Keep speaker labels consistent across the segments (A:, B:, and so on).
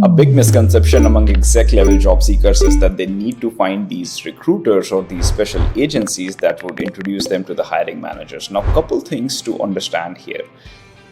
A: A big misconception among exec level job seekers is that they need to find these recruiters or these special agencies that would introduce them to the hiring managers. Now, couple things to understand here.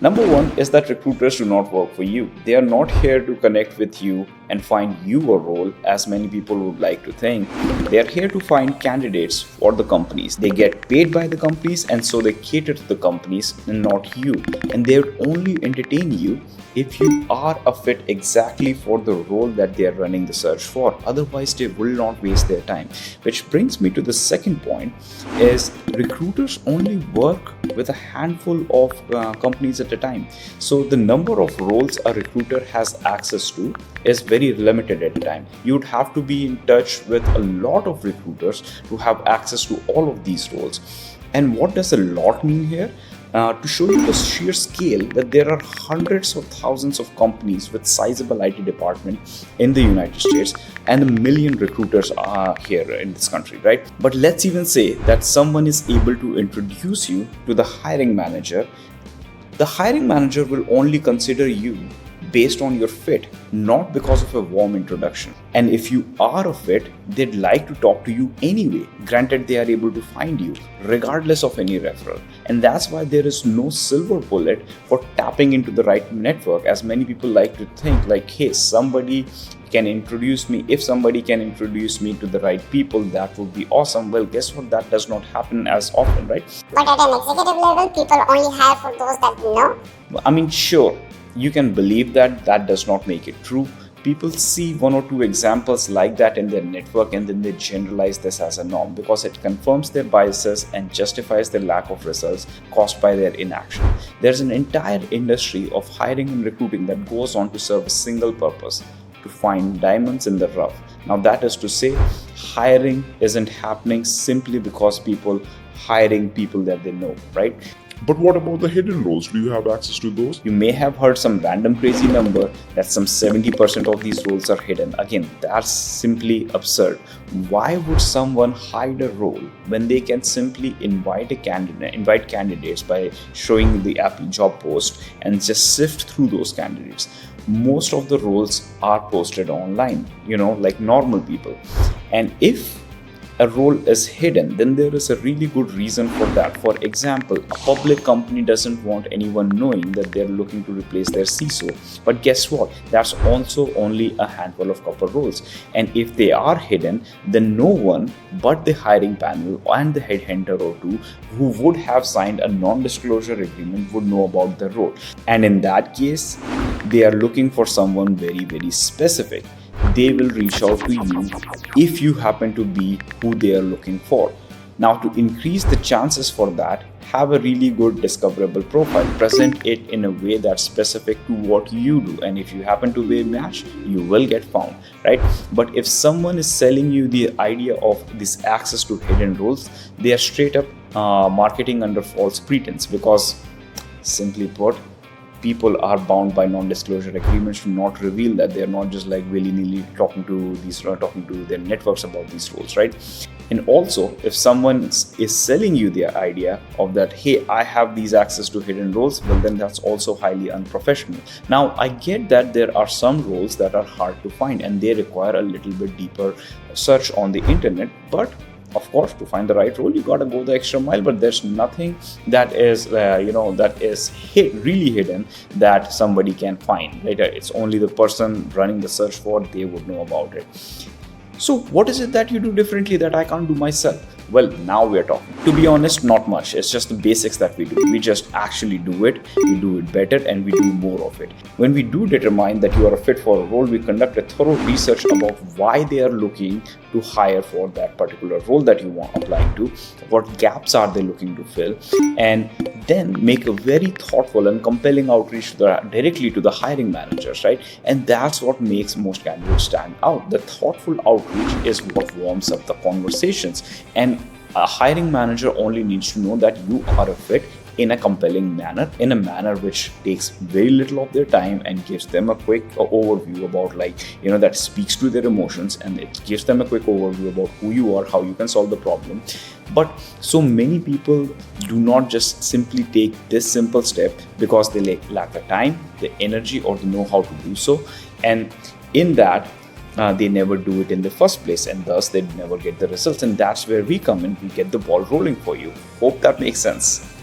A: Number one is that recruiters do not work for you. They are not here to connect with you and find you a role, as many people would like to think. They are here to find candidates for the companies. They get paid by the companies, and so they cater to the companies and not you. And they would only entertain you if you are a fit exactly for the role that they are running the search for. Otherwise, they will not waste their time. Which brings me to the second point is recruiters only work with a handful of companies at a time. So the number of roles a recruiter has access to is very limited at a time. You'd have to be in touch with a lot of recruiters to have access to all of these roles. And what does a lot mean here? To show you the sheer scale that there are hundreds of thousands of companies with sizable IT department in the United States and a million recruiters are here in this country, right? But let's even say that someone is able to introduce you to the hiring manager. The hiring manager will only consider you based on your fit, not because of a warm introduction. And if you are a fit, they'd like to talk to you anyway, granted they are able to find you, regardless of any referral. And that's why there is no silver bullet for tapping into the right network, as many people like to think like, hey, somebody can introduce me. If somebody can introduce me to the right people, that would be awesome. Well, guess what? That does not happen as often, right?
B: But at an executive level, people only hire for those that know.
A: I mean, sure, you can believe that does not make it true. People see one or two examples like that in their network and then they generalize this as a norm because it confirms their biases and justifies their lack of results caused by their inaction. There's an entire industry of hiring and recruiting that goes on to serve a single purpose: to find diamonds in the rough. Now, that is to say, hiring isn't happening simply because people hiring people that they know, right?
C: But what about the hidden roles? Do you have access to those?
A: You may have heard some random crazy number that some 70% of these roles are hidden. Again, that's simply absurd. Why would someone hide a role when they can simply invite candidates by showing the job post and just sift through those candidates? Most of the roles are posted online, like normal people. And if a role is hidden, then there is a really good reason for that. For example, a public company doesn't want anyone knowing that they're looking to replace their CISO. But guess what? That's also only a handful of couple roles. And if they are hidden, then no one but the hiring panel and the headhunter or two who would have signed a non-disclosure agreement would know about the role. And in that case, they are looking for someone very, very specific. They will reach out to you if you happen to be who they are looking for. Now, to increase the chances for that, have a really good discoverable profile. Present it in a way that's specific to what you do. And if you happen to be a match, you will get found, right? But if someone is selling you the idea of this access to hidden roles, they are straight up marketing under false pretense because, simply put, people are bound by non-disclosure agreements to not reveal that. They're not just like willy-nilly talking to their networks about these roles, right? And also, if someone is selling you the idea of that, hey, I have these access to hidden roles, well, then that's also highly unprofessional. Now, I get that there are some roles that are hard to find and they require a little bit deeper search on the internet, but of course, to find the right role, you gotta go the extra mile. But there's nothing that is, really hidden that somebody can find. Right? It's only the person running the search for they would know about it. So, what is it that you do differently that I can't do myself? Well, now we're talking. To be honest, not much. It's just the basics that we do. We just actually do it. We do it better and we do more of it. When we do determine that you are a fit for a role, we conduct a thorough research about why they are looking to hire for that particular role that you want applying to, what gaps are they looking to fill, and then make a very thoughtful and compelling outreach directly to the hiring managers, right? And that's what makes most candidates stand out. The thoughtful outreach is what warms up the conversations. And a hiring manager only needs to know that you are a fit in a compelling manner, in a manner which takes very little of their time and gives them a quick overview about that speaks to their emotions, and it gives them a quick overview about who you are, how you can solve the problem. But so many people do not just simply take this simple step because they lack the time, the energy, or the know-how to do so. And in that they never do it in the first place, and thus they never get the results. And that's where we come in. We get the ball rolling for you. Hope that makes sense.